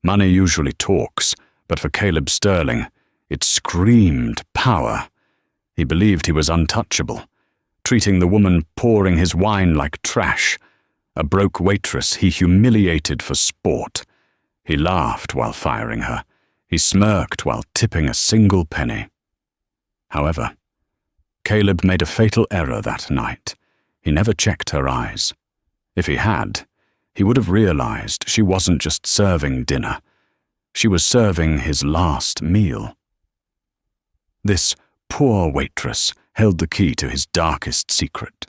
Money usually talks, but for Caleb Sterling, it screamed power. He believed he was untouchable, treating the woman pouring his wine like trash. A broke waitress he humiliated for sport. He laughed while firing her. He smirked while tipping a single penny. However, Caleb made a fatal error that night. He never checked her eyes. If he had, he would have realized she wasn't just serving dinner. She was serving his last meal. This poor waitress held the key to his darkest secret.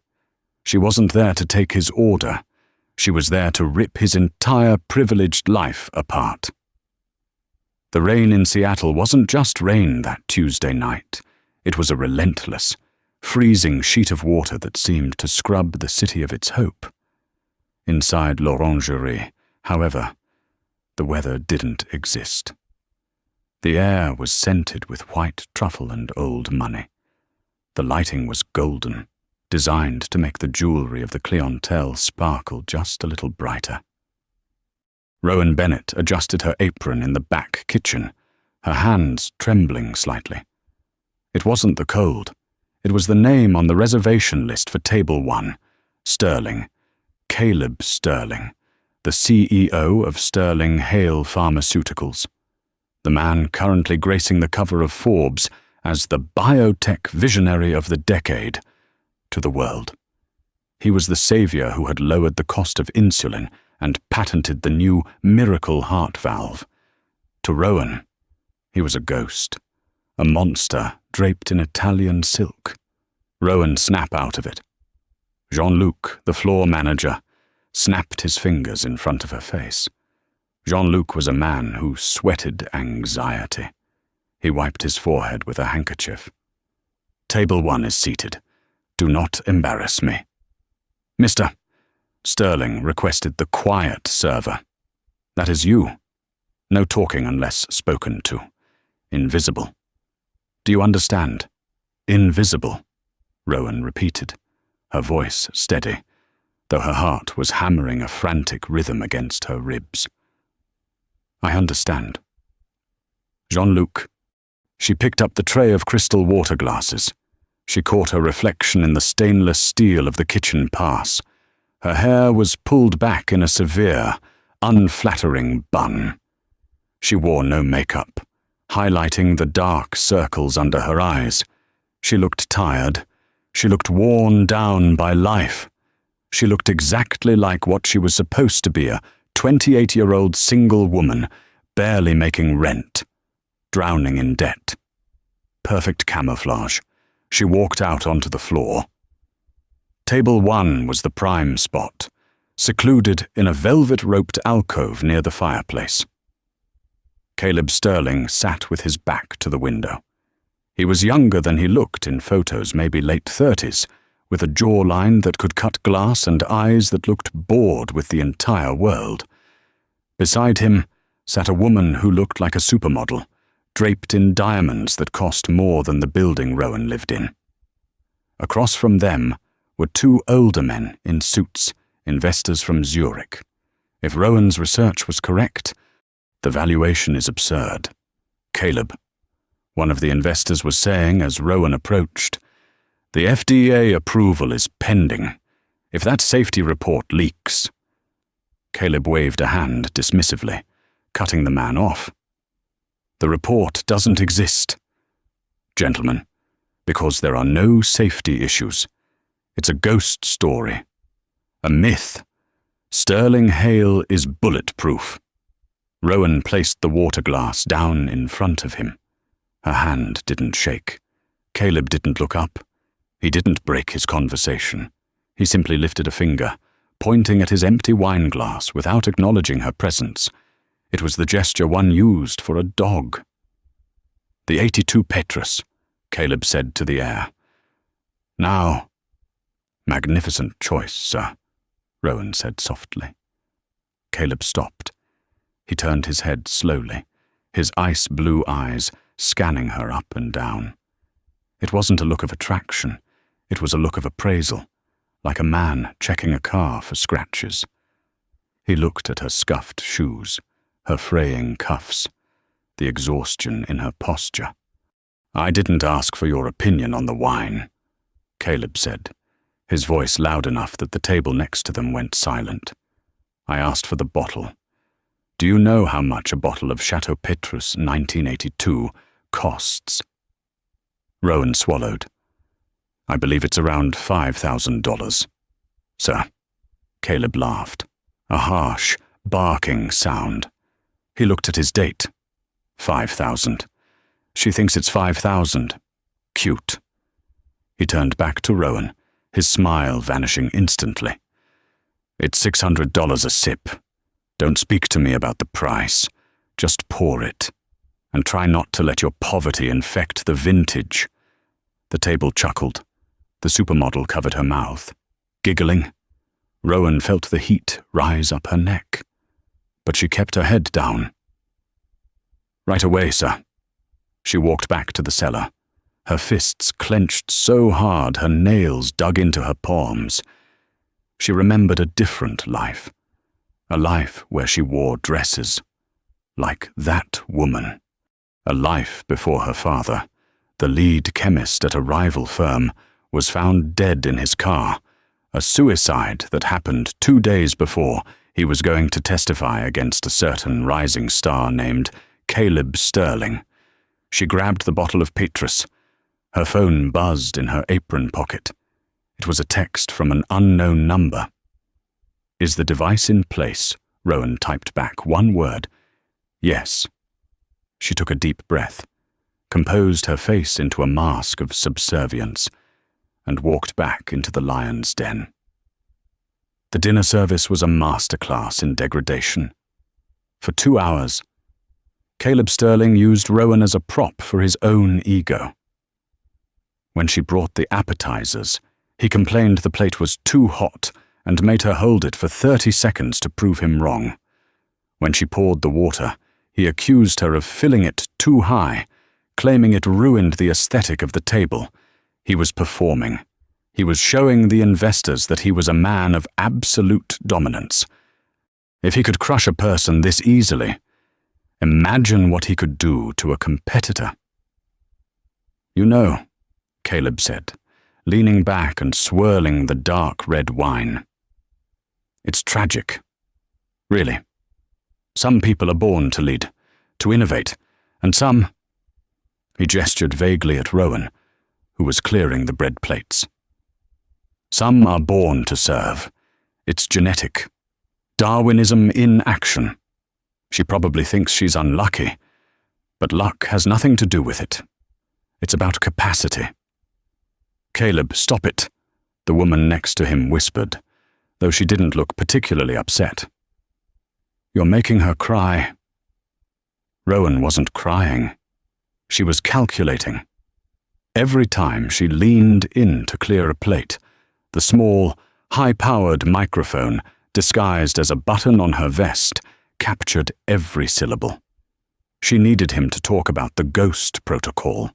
She wasn't there to take his order. She was there to rip his entire privileged life apart. The rain in Seattle wasn't just rain that Tuesday night. It was a relentless, freezing sheet of water that seemed to scrub the city of its hope. Inside l'Orangerie, however, the weather didn't exist. The air was scented with white truffle and old money. The lighting was golden, designed to make the jewelry of the clientele sparkle just a little brighter. Rowan Bennett adjusted her apron in the back kitchen, her hands trembling slightly. It wasn't the cold. It was the name on the reservation list for Table 1, Sterling, Caleb Sterling, the CEO of Sterling Hale Pharmaceuticals, the man currently gracing the cover of Forbes as the biotech visionary of the decade to the world. He was the savior who had lowered the cost of insulin and patented the new miracle heart valve. To Rowan, he was a ghost, a monster draped in Italian silk. Rowan snapped out of it. Jean-Luc, the floor manager, snapped his fingers in front of her face. Jean-Luc was a man who sweated anxiety. He wiped his forehead with a handkerchief. Table 1 is seated. Do not embarrass me. Mr. Sterling requested the quiet server. That is you. No talking unless spoken to. Invisible. Do you understand? Invisible, Rowan repeated, her voice steady, though her heart was hammering a frantic rhythm against her ribs. I understand. Jean-Luc. She picked up the tray of crystal water glasses. She caught her reflection in the stainless steel of the kitchen pass. Her hair was pulled back in a severe, unflattering bun. She wore no makeup, highlighting the dark circles under her eyes. She looked tired. She looked worn down by life. She looked exactly like what she was supposed to be, a 28-year-old single woman, barely making rent, drowning in debt. Perfect camouflage. She walked out onto the floor. Table 1 was the prime spot, secluded in a velvet-roped alcove near the fireplace. Caleb Sterling sat with his back to the window. He was younger than he looked in photos, maybe late 30s, with a jawline that could cut glass and eyes that looked bored with the entire world. Beside him sat a woman who looked like a supermodel, draped in diamonds that cost more than the building Rowan lived in. Across from them were two older men in suits, investors from Zurich. If Rowan's research was correct, the valuation is absurd. Caleb, one of the investors, was saying as Rowan approached, the FDA approval is pending. If that safety report leaks... Caleb waved a hand dismissively, cutting the man off. The report doesn't exist. Gentlemen, because there are no safety issues. It's a ghost story. A myth. Sterling Hale is bulletproof. Rowan placed the water glass down in front of him. Her hand didn't shake. Caleb didn't look up. He didn't break his conversation. He simply lifted a finger, pointing at his empty wine glass without acknowledging her presence. It was the gesture one used for a dog. The 82 Petrus, Caleb said to the air. Now, magnificent choice, sir, Rowan said softly. Caleb stopped. He turned his head slowly, his ice-blue eyes scanning her up and down. It wasn't a look of attraction. It was a look of appraisal, like a man checking a car for scratches. He looked at her scuffed shoes, her fraying cuffs, the exhaustion in her posture. "I didn't ask for your opinion on the wine," Caleb said, his voice loud enough that the table next to them went silent. "I asked for the bottle. Do you know how much a bottle of Chateau Petrus 1982 costs?" Rowan swallowed. "I believe it's around $5,000, sir." Caleb laughed, a harsh, barking sound. He looked at his date. 5,000. She thinks it's 5,000. Cute. He turned back to Rowan, his smile vanishing instantly. "It's $600 a sip. Don't speak to me about the price. Just pour it. And try not to let your poverty infect the vintage." The table chuckled. The supermodel covered her mouth, giggling. Rowan felt the heat rise up her neck, but she kept her head down. "Right away, sir." She walked back to the cellar, her fists clenched so hard her nails dug into her palms. She remembered a different life, a life where she wore dresses, like that woman. A life before her father, the lead chemist at a rival firm, was found dead in his car, a suicide that happened 2 days before he was going to testify against a certain rising star named Caleb Sterling. She grabbed the bottle of Petrus. Her phone buzzed in her apron pocket. It was a text from an unknown number. "Is the device in place?" Rowan typed back one word. "Yes." She took a deep breath, composed her face into a mask of subservience, and walked back into the lion's den. The dinner service was a masterclass in degradation. For 2 hours, Caleb Sterling used Rowan as a prop for his own ego. When she brought the appetizers, he complained the plate was too hot and made her hold it for 30 seconds to prove him wrong. When she poured the water, he accused her of filling it too high, claiming it ruined the aesthetic of the table. He was performing. He was showing the investors that he was a man of absolute dominance. If he could crush a person this easily, imagine what he could do to a competitor. "You know," Caleb said, leaning back and swirling the dark red wine. "It's tragic. Really. Some people are born to lead, to innovate, and some—" He gestured vaguely at Rowan, who was clearing the bread plates. "Some are born to serve. It's genetic. Darwinism in action. She probably thinks she's unlucky, but luck has nothing to do with it. It's about capacity." "Caleb, stop it," the woman next to him whispered, though she didn't look particularly upset. "You're making her cry." Rowan wasn't crying. She was calculating. Every time she leaned in to clear a plate, the small, high-powered microphone, disguised as a button on her vest, captured every syllable. She needed him to talk about the ghost protocol.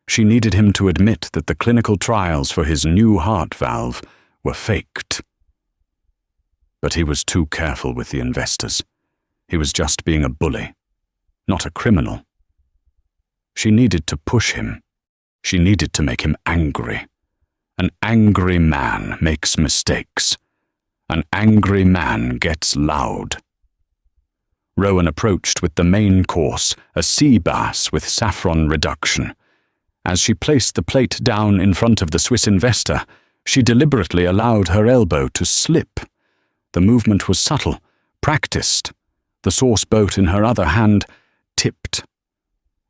She needed him to admit that the clinical trials for his new heart valve were faked. But he was too careful with the investors. He was just being a bully, not a criminal. She needed to push him. She needed to make him angry. An angry man makes mistakes. An angry man gets loud. Rowan approached with the main course, a sea bass with saffron reduction. As she placed the plate down in front of the Swiss investor, she deliberately allowed her elbow to slip. The movement was subtle, practiced. The sauce boat in her other hand tipped.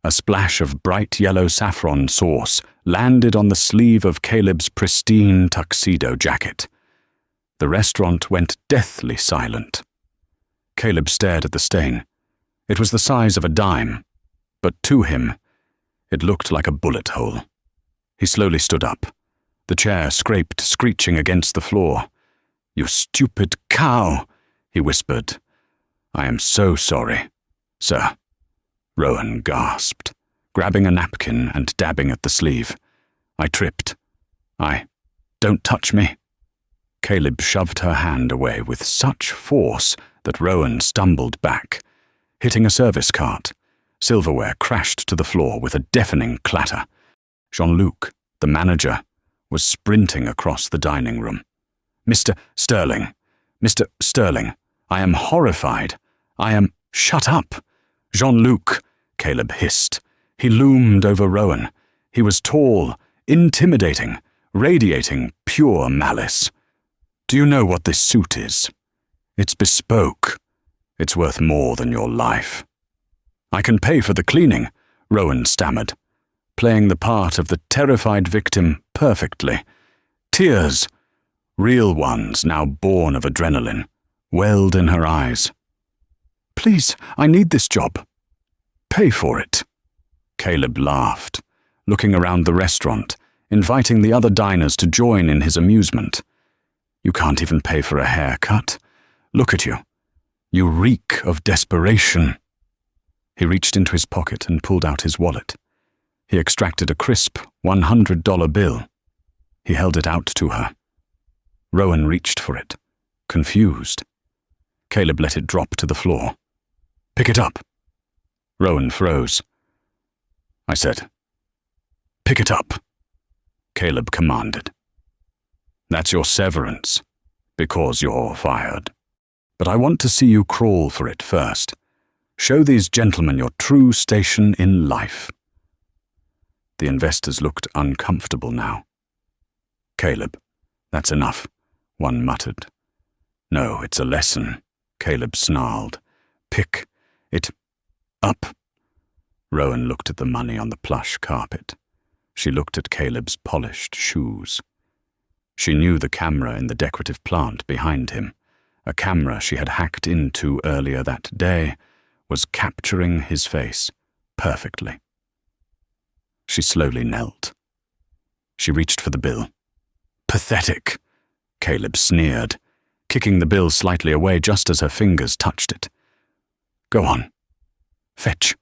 A splash of bright yellow saffron sauce landed on the sleeve of Caleb's pristine tuxedo jacket. The restaurant went deathly silent. Caleb stared at the stain. It was the size of a dime, but to him, it looked like a bullet hole. He slowly stood up. The chair scraped, screeching against the floor. "You stupid cow," he whispered. "I am so sorry, sir," Rowan gasped, grabbing a napkin and dabbing at the sleeve. "I tripped. Don't touch me." Caleb shoved her hand away with such force that Rowan stumbled back. hitting a service cart. Silverware crashed to the floor with a deafening clatter. Jean-Luc, the manager, was sprinting across the dining room. Mr. Sterling, I am horrified. I am— Shut up! Jean-Luc, Caleb hissed. He loomed over Rowan. He was tall, intimidating, radiating pure malice. Do you know what this suit is? It's bespoke. It's worth more than your life. I can pay for the cleaning, Rowan stammered, playing the part of the terrified victim perfectly. Tears, real ones now born of adrenaline, welled in her eyes. Please, I need this job. Pay for it. Caleb laughed, looking around the restaurant, inviting the other diners to join in his amusement. You can't even pay for a haircut. Look at you. You reek of desperation. He reached into his pocket and pulled out his wallet. He extracted a crisp $100 bill. He held it out to her. Rowan reached for it, confused. Caleb let it drop to the floor. Pick it up. Rowan froze. I said, pick it up, Caleb commanded. That's your severance, because you're fired. But I want to see you crawl for it first. Show these gentlemen your true station in life. The investors looked uncomfortable now. Caleb, that's enough, one muttered. No, it's a lesson, Caleb snarled. Pick it up. Rowan looked at the money on the plush carpet. She looked at Caleb's polished shoes. She knew the camera in the decorative plant behind him, a camera she had hacked into earlier that day, was capturing his face perfectly. She slowly knelt. She reached for the bill. Pathetic, Caleb sneered, kicking the bill slightly away just as her fingers touched it. Go on. Fetch.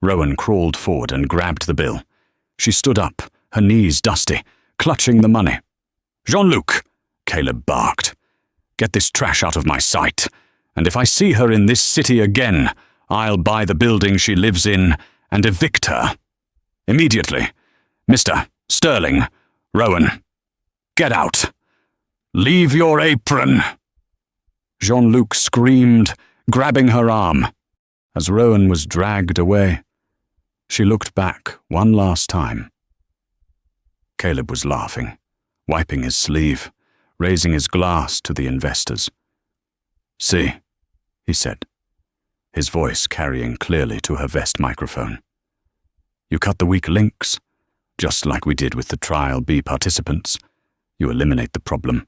Rowan crawled forward and grabbed the bill. She stood up, her knees dusty, clutching the money. Jean-Luc, Caleb barked. Get this trash out of my sight, and if I see her in this city again, I'll buy the building she lives in and evict her. Immediately. Mr. Sterling, Rowan, get out. Leave your apron. Jean-Luc screamed, grabbing her arm. As Rowan was dragged away, she looked back one last time. Caleb was laughing, wiping his sleeve, raising his glass to the investors. See, he said, his voice carrying clearly to her vest microphone. You cut the weak links, just like we did with the Trial B participants. You eliminate the problem,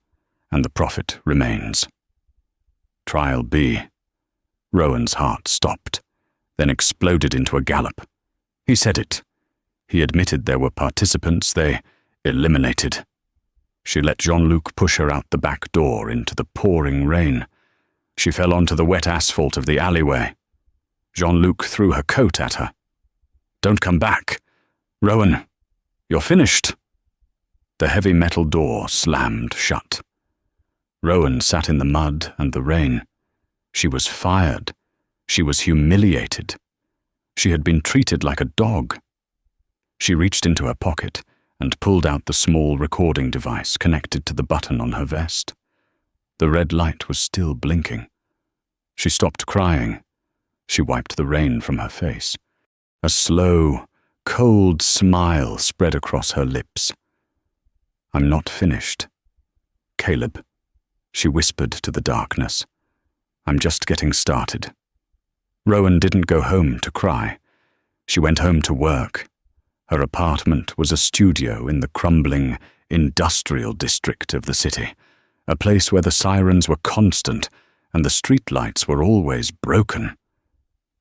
and the profit remains. Trial B. Rowan's heart stopped, then exploded into a gallop. He said it. He admitted there were participants they eliminated. She let Jean-Luc push her out the back door into the pouring rain. She fell onto the wet asphalt of the alleyway. Jean-Luc threw her coat at her. Don't come back. Rowan, you're finished. The heavy metal door slammed shut. Rowan sat in the mud and the rain. She was fired. She was humiliated. She had been treated like a dog. She reached into her pocket and pulled out the small recording device connected to the button on her vest. The red light was still blinking. She stopped crying. She wiped the rain from her face. A slow, cold smile spread across her lips. I'm not finished. Caleb, she whispered to the darkness. I'm just getting started. Rowan didn't go home to cry. She went home to work. Her apartment was a studio in the crumbling, industrial district of the city, a place where the sirens were constant and the streetlights were always broken.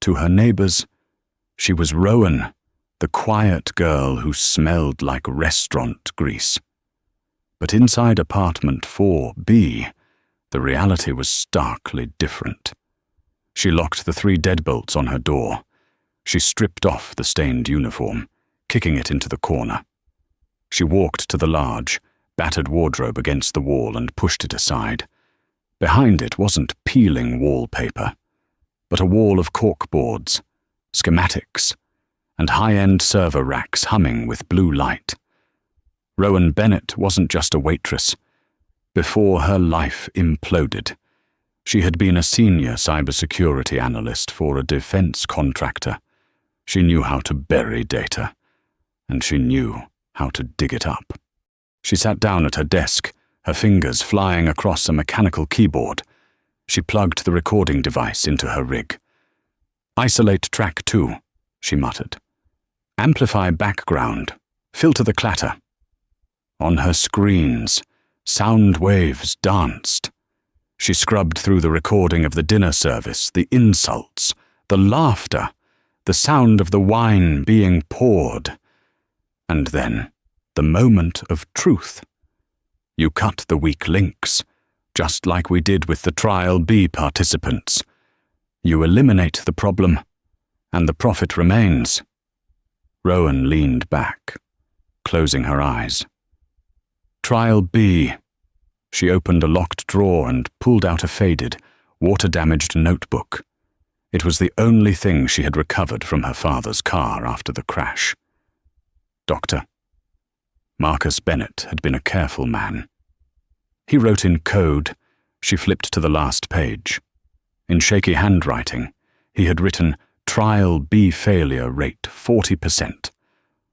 To her neighbors, she was Rowan, the quiet girl who smelled like restaurant grease. But inside apartment 4B, the reality was starkly different. She locked the 3 deadbolts on her door. She stripped off the stained uniform, kicking it into the corner. She walked to the large, battered wardrobe against the wall and pushed it aside. Behind it wasn't peeling wallpaper, but a wall of corkboards, schematics, and high-end server racks humming with blue light. Rowan Bennett wasn't just a waitress. Before her life imploded, she had been a senior cybersecurity analyst for a defense contractor. She knew how to bury data, and she knew how to dig it up. She sat down at her desk, her fingers flying across a mechanical keyboard. She plugged the recording device into her rig. "Isolate track 2, she muttered. "Amplify background. Filter the clatter." On her screens, sound waves danced. She scrubbed through the recording of the dinner service, the insults, the laughter, the sound of the wine being poured. And then, the moment of truth. You cut the weak links, just like we did with the Trial B participants. You eliminate the problem, and the profit remains. Rowan leaned back, closing her eyes. Trial B. She opened a locked drawer and pulled out a faded, water-damaged notebook. It was the only thing she had recovered from her father's car after the crash. Dr. Marcus Bennett had been a careful man. He wrote in code. She flipped to the last page. In shaky handwriting, he had written, "Trial B failure rate 40%.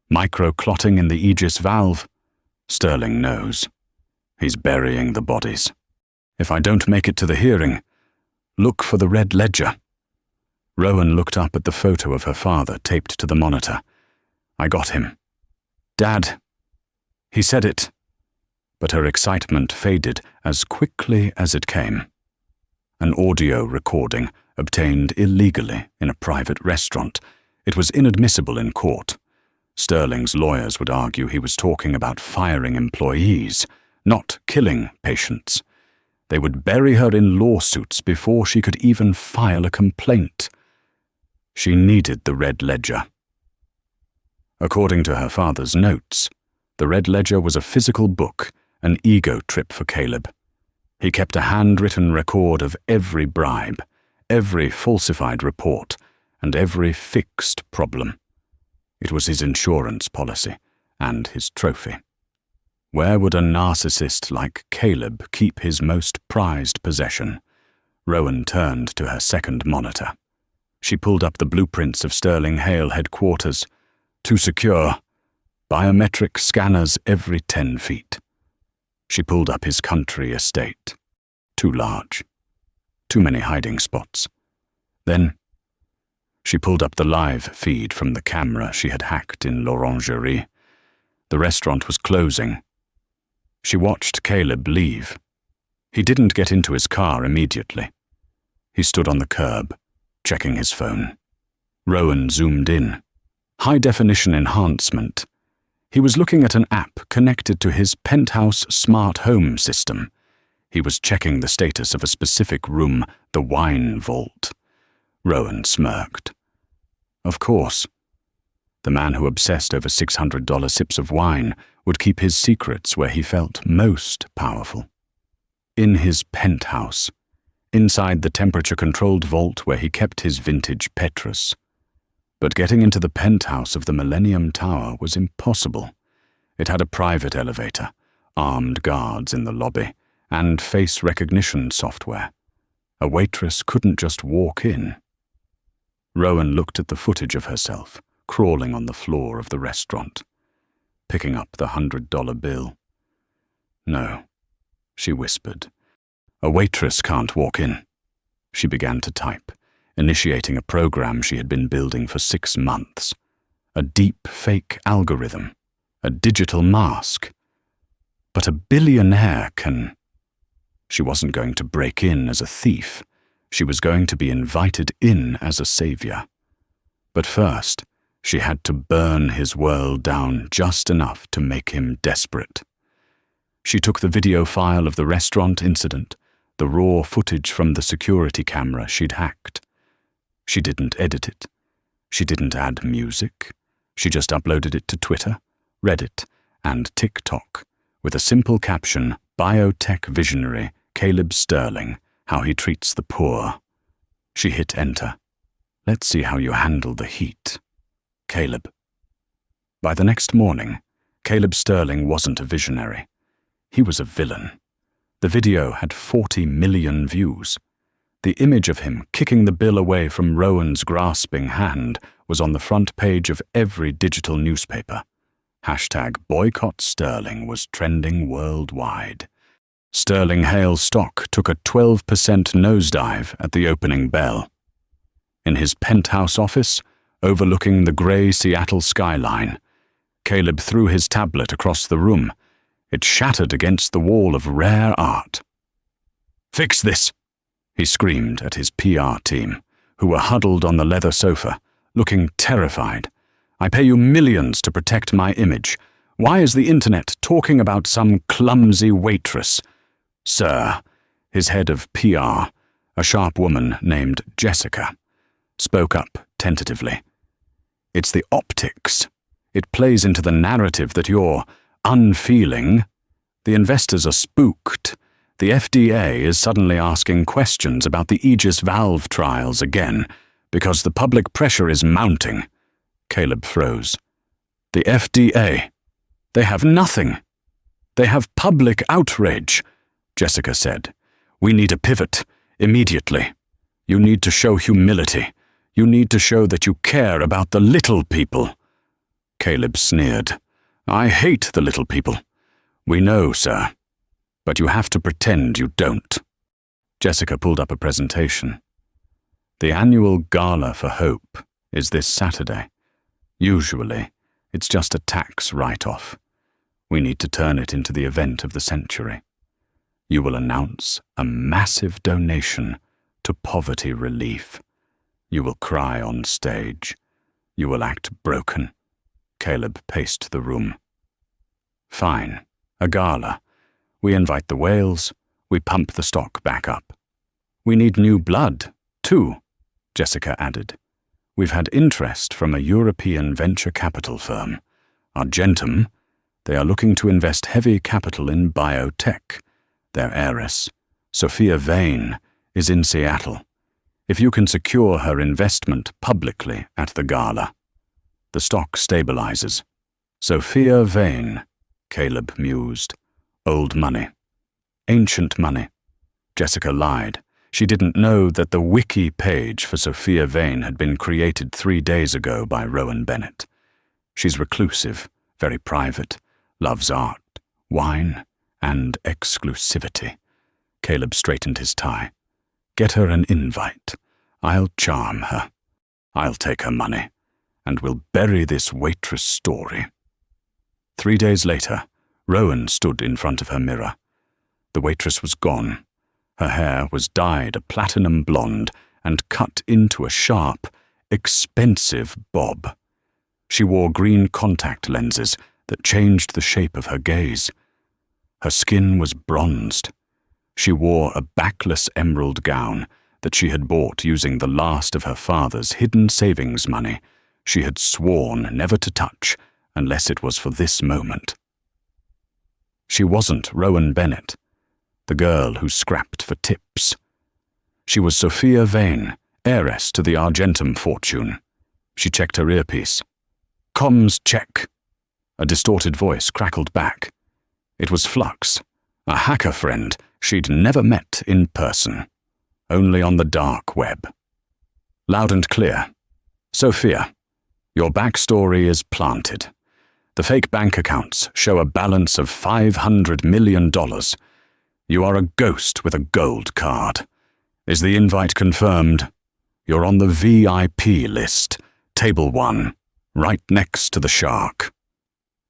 Micro-clotting in the Aegis valve? Sterling knows. He's burying the bodies. If I don't make it to the hearing, look for the red ledger." Rowan looked up at the photo of her father taped to the monitor. "I got him. Dad." He said it, but her excitement faded as quickly as it came. An audio recording obtained illegally in a private restaurant. It was inadmissible in court. Sterling's lawyers would argue he was talking about firing employees, not killing patients. They would bury her in lawsuits before she could even file a complaint. She needed the red ledger. According to her father's notes, the red ledger was a physical book, an ego trip for Caleb. He kept a handwritten record of every bribe, every falsified report, and every fixed problem. It was his insurance policy and his trophy. Where would a narcissist like Caleb keep his most prized possession? Rowan turned to her second monitor. She pulled up the blueprints of Sterling Hale headquarters. Too secure. Biometric scanners every 10 feet. She pulled up his country estate. Too large. Too many hiding spots. Then, she pulled up the live feed from the camera she had hacked in l'Orangerie. The restaurant was closing. She watched Caleb leave. He didn't get into his car immediately. He stood on the curb, checking his phone. Rowan zoomed in. High-definition enhancement. He was looking at an app connected to his penthouse smart home system. He was checking the status of a specific room, the wine vault. Rowan smirked. Of course. The man who obsessed over $600 sips of wine would keep his secrets where he felt most powerful. In his penthouse, inside the temperature-controlled vault where he kept his vintage Petrus. But getting into the penthouse of the Millennium Tower was impossible. It had a private elevator, armed guards in the lobby, and face recognition software. A waitress couldn't just walk in. Rowan looked at the footage of herself, crawling on the floor of the restaurant, picking up the $100 bill. "No," she whispered. "A waitress can't walk in." She began to type, initiating a program she had been building for 6 months. A deep fake algorithm, a digital mask. But a billionaire can... She wasn't going to break in as a thief. She was going to be invited in as a savior. But first, she had to burn his world down just enough to make him desperate. She took the video file of the restaurant incident, the raw footage from the security camera she'd hacked. She didn't edit it. She didn't add music. She just uploaded it to Twitter, Reddit, and TikTok with a simple caption, "Biotech visionary Caleb Sterling, how he treats the poor." She hit enter. Let's see how you handle the heat. Caleb. By the next morning, Caleb Sterling wasn't a visionary. He was a villain. The video had 40 million views. The image of him kicking the bill away from Rowan's grasping hand was on the front page of every digital newspaper. #Boycott Sterling was trending worldwide. Sterling Hale's stock took a 12% nosedive at the opening bell. In his penthouse office, overlooking the grey Seattle skyline, Caleb threw his tablet across the room. It shattered against the wall of rare art. "Fix this!" he screamed at his PR team, who were huddled on the leather sofa, looking terrified. "I pay you millions to protect my image. Why is the internet talking about some clumsy waitress?" "Sir," his head of PR, a sharp woman named Jessica, spoke up tentatively. "It's the optics. It plays into the narrative that you're unfeeling. The investors are spooked. The FDA is suddenly asking questions about the Aegis valve trials again, because the public pressure is mounting." Caleb froze. "The FDA? They have nothing. They have public outrage," Jessica said. "We need a pivot, immediately. You need to show humility. You need to show that you care about the little people." Caleb sneered. "I hate the little people." "We know, sir. But you have to pretend you don't." Jessica pulled up a presentation. "The annual Gala for Hope is this Saturday. Usually, it's just a tax write-off. We need to turn it into the event of the century. You will announce a massive donation to poverty relief. You will cry on stage. You will act broken." Caleb paced the room. "Fine. A gala. We invite the whales. We pump the stock back up. We need new blood, too," Jessica added. "We've had interest from a European venture capital firm, Argentum. They are looking to invest heavy capital in biotech. Their heiress, Sophia Vane, is in Seattle. If you can secure her investment publicly at the gala, the stock stabilizes." "Sophia Vane," Caleb mused. "Old money. Ancient money." Jessica lied. She didn't know that the wiki page for Sophia Vane had been created 3 days ago by Rowan Bennett. She's reclusive, very private, loves art, wine, and exclusivity. Caleb straightened his tie. "Get her an invite. I'll charm her. I'll take her money, and we'll bury this waitress story." 3 days later, Rowan stood in front of her mirror. The waitress was gone. Her hair was dyed a platinum blonde and cut into a sharp, expensive bob. She wore green contact lenses that changed the shape of her gaze. Her skin was bronzed. She wore a backless emerald gown that she had bought using the last of her father's hidden savings money she had sworn never to touch unless it was for this moment. She wasn't Rowan Bennett, the girl who scrapped for tips. She was Sophia Vane, heiress to the Argentum fortune. She checked her earpiece. "Comms check." A distorted voice crackled back. It was Flux, a hacker friend she'd never met in person, only on the dark web. Loud and clear. "Sophia, your backstory is planted. The fake bank accounts show a balance of $500 million. You are a ghost with a gold card. Is the invite confirmed? You're on the VIP list, table 1, right next to the shark."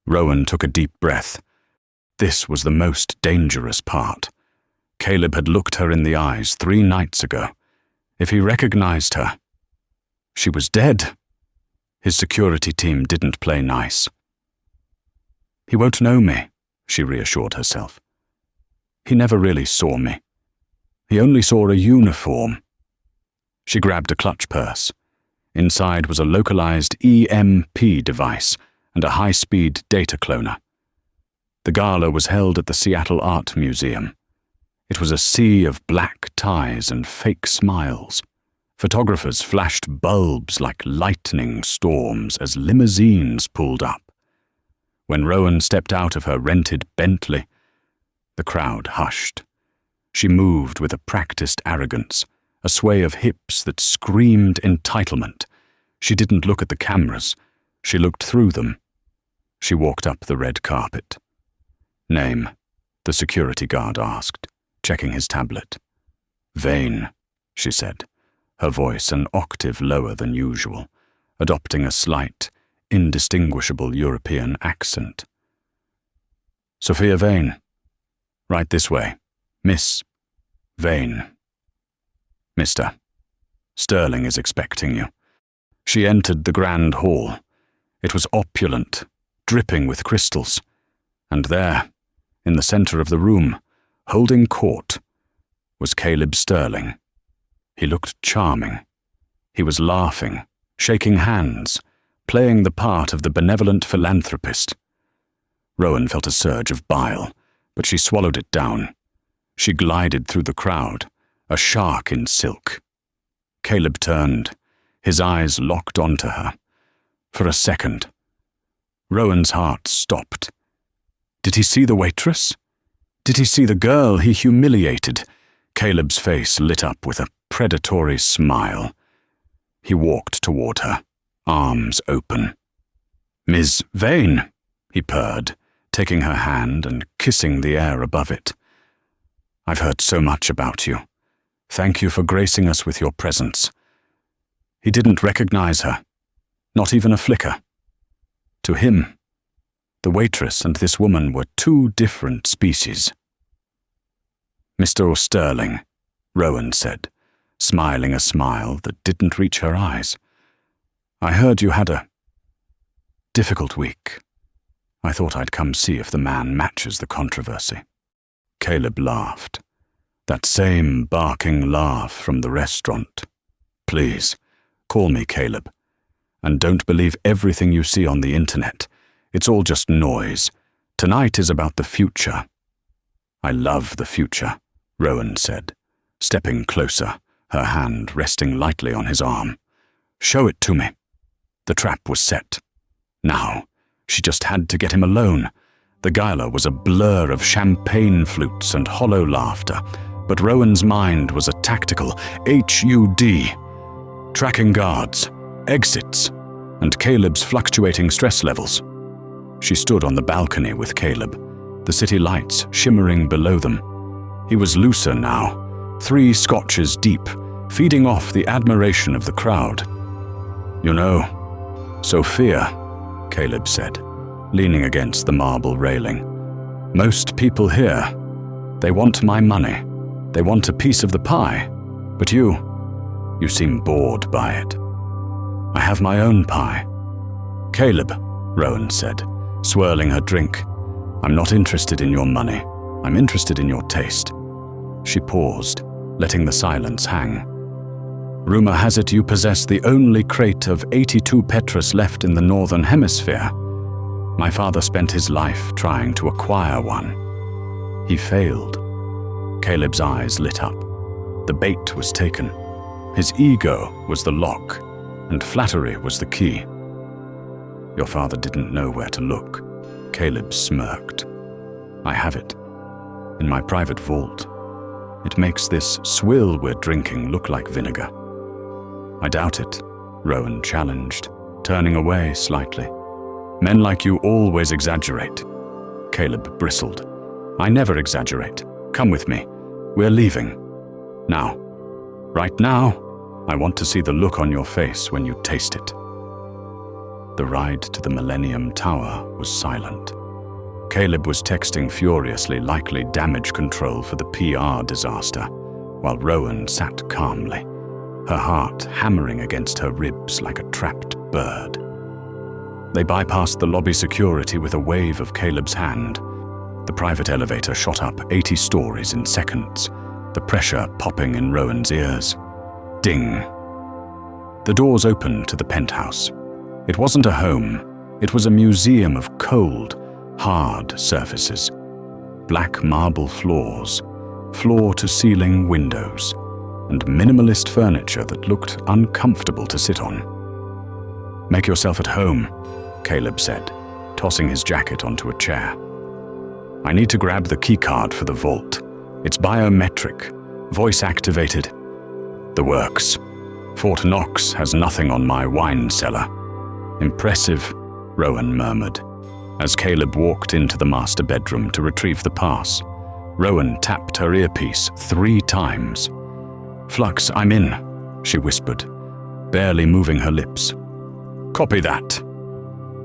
Rowan took a deep breath. This was the most dangerous part. Caleb had looked her in the eyes 3 nights ago. If he recognized her, she was dead. His security team didn't play nice. "He won't know me," she reassured herself. "He never really saw me. He only saw a uniform." She grabbed a clutch purse. Inside was a localized EMP device and a high-speed data cloner. The gala was held at the Seattle Art Museum. It was a sea of black ties and fake smiles. Photographers flashed bulbs like lightning storms as limousines pulled up. When Rowan stepped out of her rented Bentley, the crowd hushed. She moved with a practiced arrogance, a sway of hips that screamed entitlement. She didn't look at the cameras. She looked through them. She walked up the red carpet. "Name?" the security guard asked, checking his tablet. "Vane," she said, her voice an octave lower than usual, adopting a slight, indistinguishable European accent. "Sophia Vane. Right this way. Miss Vane." "Mr. Sterling is expecting you." She entered the grand hall. It was opulent, dripping with crystals. And there, in the center of the room, holding court, was Caleb Sterling. He looked charming. He was laughing, shaking hands, playing the part of the benevolent philanthropist. Rowan felt a surge of bile, but she swallowed it down. She glided through the crowd, a shark in silk. Caleb turned, his eyes locked onto her. For a second, Rowan's heart stopped. Did he see the waitress? Did he see the girl he humiliated? Caleb's face lit up with a predatory smile. He walked toward her, arms open. "Ms. Vane," he purred, taking her hand and kissing the air above it. "I've heard so much about you. Thank you for gracing us with your presence." He didn't recognize her, not even a flicker. To him, the waitress and this woman were two different species. "Mr. Sterling," Rowan said, smiling a smile that didn't reach her eyes. "I heard you had a difficult week. I thought I'd come see if the man matches the controversy." Caleb laughed. That same barking laugh from the restaurant. "Please, call me Caleb. And don't believe everything you see on the internet. It's all just noise. Tonight is about the future." "I love the future," Rowan said, stepping closer, her hand resting lightly on his arm. "Show it to me." The trap was set. Now, she just had to get him alone. The gala was a blur of champagne flutes and hollow laughter, but Rowan's mind was a tactical HUD. Tracking guards, exits, and Caleb's fluctuating stress levels. She stood on the balcony with Caleb, the city lights shimmering below them. He was looser now, 3 scotches deep, feeding off the admiration of the crowd. "You know, Sophia," Caleb said, leaning against the marble railing. "Most people here, they want my money. They want a piece of the pie. But you seem bored by it." "I have my own pie." "Caleb," Rowan said, swirling her drink, "I'm not interested in your money. I'm interested in your taste." She paused, letting the silence hang. "Rumor has it you possess the only crate of 82 Petrus left in the Northern Hemisphere. My father spent his life trying to acquire one. He failed." Caleb's eyes lit up. The bait was taken. His ego was the lock, and flattery was the key. "Your father didn't know where to look," Caleb smirked. "I have it. In my private vault. It makes this swill we're drinking look like vinegar." "I doubt it," Rowan challenged, turning away slightly. "Men like you always exaggerate." Caleb bristled. "I never exaggerate. Come with me. We're leaving. Now. Right now, I want to see the look on your face when you taste it." The ride to the Millennium Tower was silent. Caleb was texting furiously, likely damage control for the PR disaster, while Rowan sat calmly, her heart hammering against her ribs like a trapped bird. They bypassed the lobby security with a wave of Caleb's hand. The private elevator shot up 80 stories in seconds, the pressure popping in Rowan's ears. Ding. The doors opened to the penthouse. It wasn't a home. It was a museum of cold, hard surfaces. Black marble floors, floor-to-ceiling windows, and minimalist furniture that looked uncomfortable to sit on. "Make yourself at home," Caleb said, tossing his jacket onto a chair. "I need to grab the keycard for the vault. It's biometric, voice-activated. The works. Fort Knox has nothing on my wine cellar." "Impressive," Rowan murmured, as Caleb walked into the master bedroom to retrieve the pass. Rowan tapped her earpiece 3 times. "Flux, I'm in," she whispered, barely moving her lips. "Copy that,"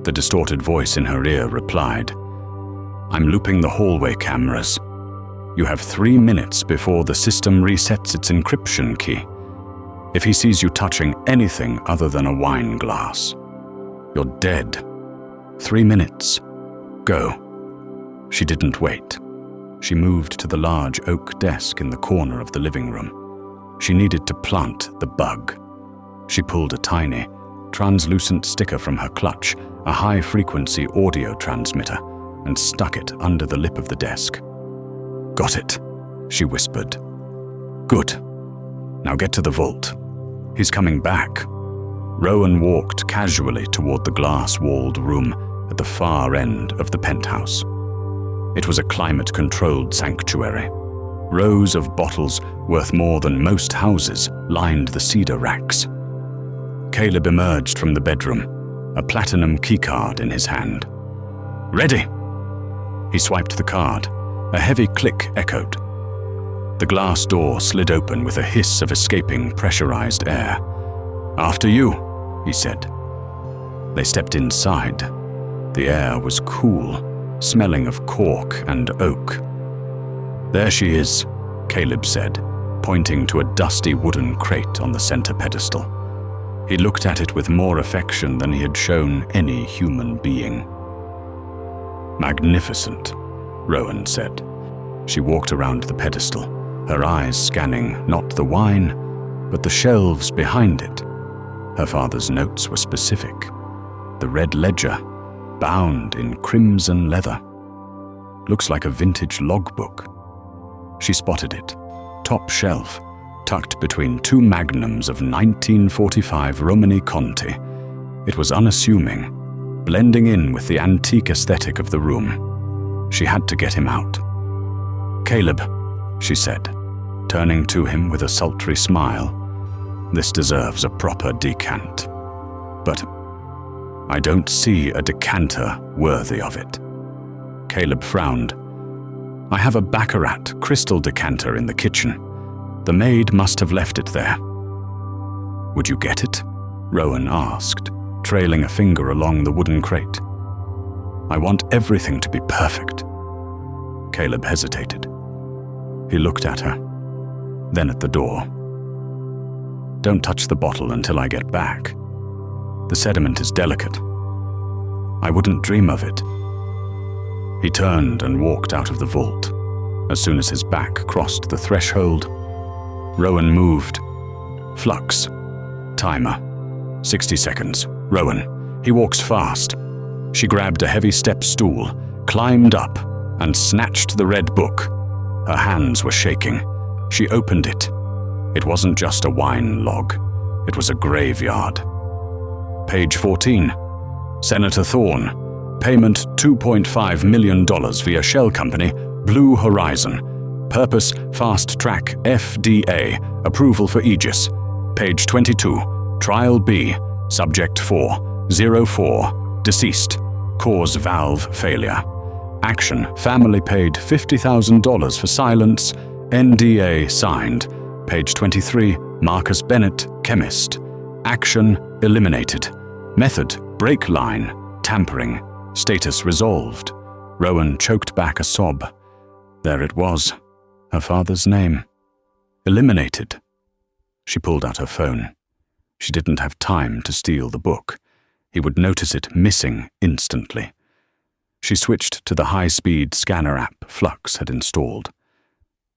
the distorted voice in her ear replied. "I'm looping the hallway cameras. You have 3 minutes before the system resets its encryption key. If he sees you touching anything other than a wine glass, you're dead. 3 minutes. Go." She didn't wait. She moved to the large oak desk in the corner of the living room. She needed to plant the bug. She pulled a tiny, translucent sticker from her clutch, a high-frequency audio transmitter, and stuck it under the lip of the desk. "Got it," she whispered. "Good. Now get to the vault. He's coming back." Rowan walked casually toward the glass-walled room at the far end of the penthouse. It was a climate-controlled sanctuary. Rows of bottles worth more than most houses lined the cedar racks. Caleb emerged from the bedroom, a platinum keycard in his hand. "Ready!" He swiped the card. A heavy click echoed. The glass door slid open with a hiss of escaping pressurized air. "After you," he said. They stepped inside. The air was cool, smelling of cork and oak. "There she is," Caleb said, pointing to a dusty wooden crate on the center pedestal. He looked at it with more affection than he had shown any human being. "Magnificent," Rowan said. She walked around the pedestal, her eyes scanning not the wine, but the shelves behind it. Her father's notes were specific. The red ledger, bound in crimson leather. Looks like a vintage logbook. She spotted it, top shelf, tucked between 2 magnums of 1945 Romani Conti. It was unassuming, blending in with the antique aesthetic of the room. She had to get him out. "Caleb," she said, turning to him with a sultry smile. "This deserves a proper decant. But I don't see a decanter worthy of it." Caleb frowned. "I have a Baccarat crystal decanter in the kitchen. The maid must have left it there." "Would you get it?" Rowan asked, trailing a finger along the wooden crate. "I want everything to be perfect." Caleb hesitated. He looked at her, then at the door. "Don't touch the bottle until I get back. The sediment is delicate. I wouldn't dream of it." He turned and walked out of the vault. As soon as his back crossed the threshold, Rowan moved. "Flux. Timer. 60 seconds. Rowan. He walks fast." She grabbed a heavy step stool, climbed up, and snatched the red book. Her hands were shaking. She opened it. It wasn't just a wine log. It was a graveyard. Page 14. Senator Thorne. Payment $2.5 million via shell company, Blue Horizon. Purpose, fast track, FDA. Approval for Aegis. Page 22. Trial B. Subject 404. Deceased. Cause valve failure. Action, family paid $50,000 for silence. NDA signed. Page 23. Marcus Bennett, chemist. Action, eliminated. Method, break line, tampering. Status resolved. Rowan choked back a sob. There it was, her father's name. Eliminated. She pulled out her phone. She didn't have time to steal the book. He would notice it missing instantly. She switched to the high-speed scanner app Flux had installed.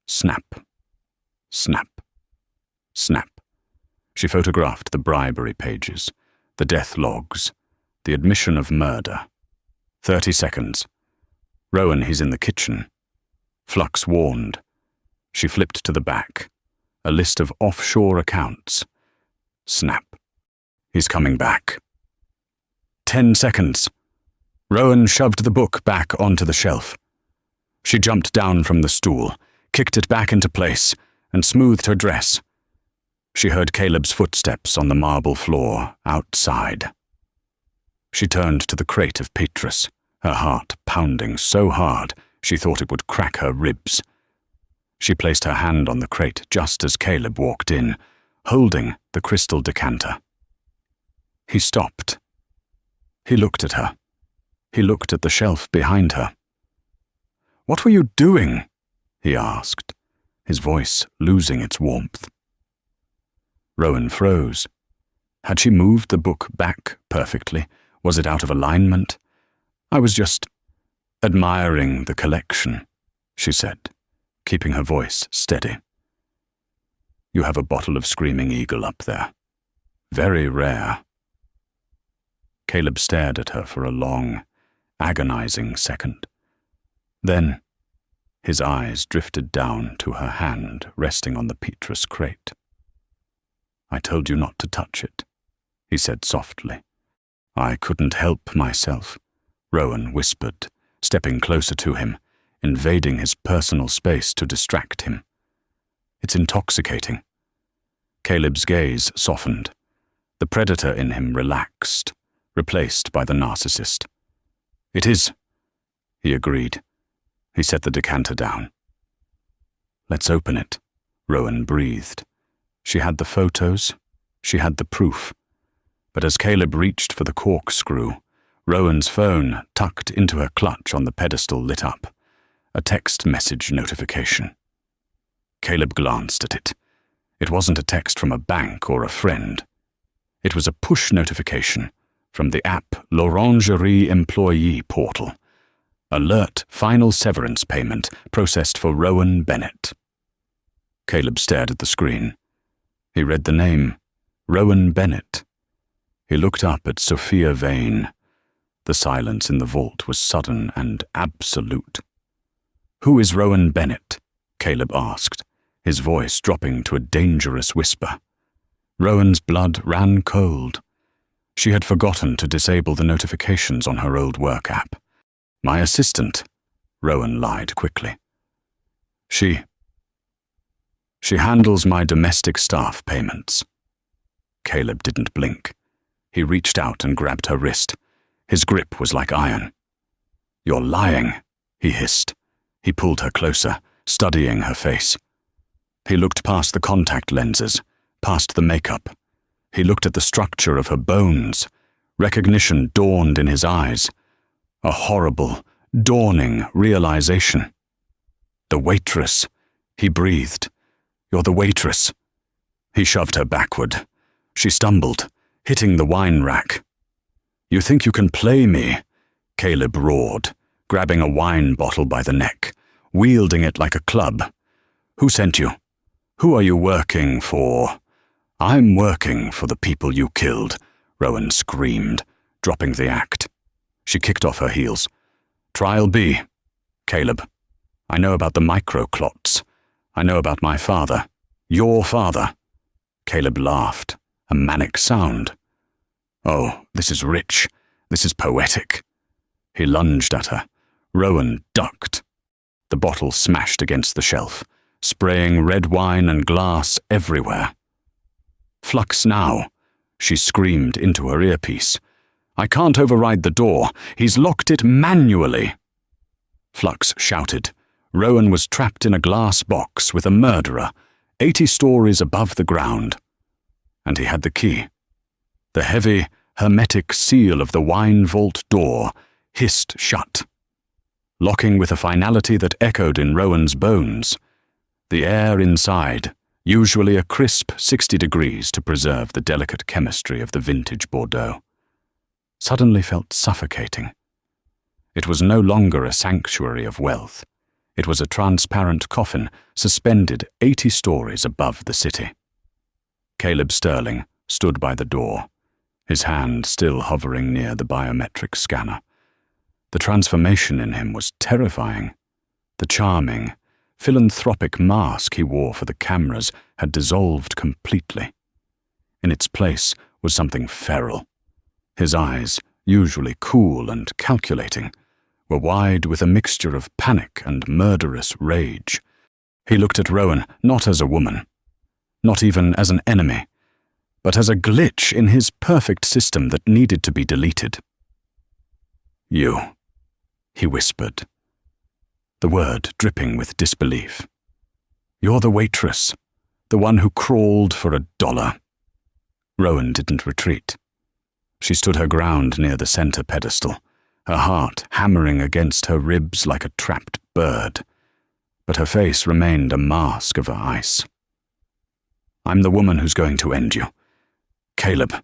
Snap. Snap. Snap. She photographed the bribery pages, the death logs, the admission of murder. 30 seconds. Rowan, he's in the kitchen. Flux warned. She flipped to the back. a list of offshore accounts. Snap. He's coming back. 10 seconds. Rowan shoved the book back onto the shelf. She jumped down from the stool, kicked it back into place, and smoothed her dress. She heard Caleb's footsteps on the marble floor outside. She turned to the crate of Waitress, her heart pounding so hard she thought it would crack her ribs. She placed her hand on the crate just as Caleb walked in, holding the crystal decanter. He stopped. He looked at her. He looked at the shelf behind her. "What were you doing?" he asked, his voice losing its warmth. Rowan froze. Had she moved the book back perfectly? Was it out of alignment? "I was just admiring the collection," she said, keeping her voice steady. "You have a bottle of Screaming Eagle up there. Very rare." Caleb stared at her for a long, agonizing second. Then, his eyes drifted down to her hand resting on the Waitress crate. "I told you not to touch it," he said softly. "I couldn't help myself," Rowan whispered, stepping closer to him, invading his personal space to distract him. "It's intoxicating." Caleb's gaze softened. The predator in him relaxed, replaced by the narcissist. "It is," he agreed. He set the decanter down. "Let's open it," Rowan breathed. She had the photos, she had the proof. But as Caleb reached for the corkscrew, Rowan's phone, tucked into her clutch on the pedestal, lit up. A text message notification. Caleb glanced at it. It wasn't a text from a bank or a friend. It was a push notification from the app L'Orangerie Employee Portal. Alert final severance payment processed for Rowan Bennett. Caleb stared at the screen. He read the name, Rowan Bennett. He looked up at Sophia Vane. The silence in the vault was sudden and absolute. "Who is Rowan Bennett?" Caleb asked, his voice dropping to a dangerous whisper. Rowan's blood ran cold. She had forgotten to disable the notifications on her old work app. "My assistant," Rowan lied quickly. She handles my domestic staff payments." Caleb didn't blink. He reached out and grabbed her wrist. His grip was like iron. "You're lying," he hissed. He pulled her closer, studying her face. He looked past the contact lenses, past the makeup. He looked at the structure of her bones. Recognition dawned in his eyes. A horrible, dawning realization. "The waitress," he breathed. "You're the waitress." He shoved her backward. She stumbled, hitting the wine rack. "You think you can play me?" Caleb roared, grabbing a wine bottle by the neck, wielding it like a club. "Who sent you? Who are you working for?" "I'm working for the people you killed," Rowan screamed, dropping the act. She kicked off her heels. "Trial B, Caleb. I know about the microclots. I know about my father. Your father." Caleb laughed, a manic sound. "Oh, this is rich. This is poetic." He lunged at her. Rowan ducked. The bottle smashed against the shelf, spraying red wine and glass everywhere. "Flux now," she screamed into her earpiece. "I can't override the door. He's locked it manually." Flux shouted. Rowan was trapped in a glass box with a murderer, 80 stories above the ground. And he had the key. The heavy, hermetic seal of the wine vault door hissed shut, locking with a finality that echoed in Rowan's bones. The air inside, usually a crisp 60 degrees to preserve the delicate chemistry of the vintage Bordeaux, suddenly felt suffocating. It was no longer a sanctuary of wealth. It was a transparent coffin suspended 80 stories above the city. Caleb Sterling stood by the door, his hand still hovering near the biometric scanner. The transformation in him was terrifying. The charming, philanthropic mask he wore for the cameras had dissolved completely. In its place was something feral. His eyes, usually cool and calculating, were wide with a mixture of panic and murderous rage. He looked at Rowan not as a woman, not even as an enemy, but as a glitch in his perfect system that needed to be deleted. "You," he whispered, the word dripping with disbelief. "You're the waitress, the one who crawled for $1. Rowan didn't retreat. She stood her ground near the center pedestal, her heart hammering against her ribs like a trapped bird, but her face remained a mask of ice. "I'm the woman who's going to end you, Caleb,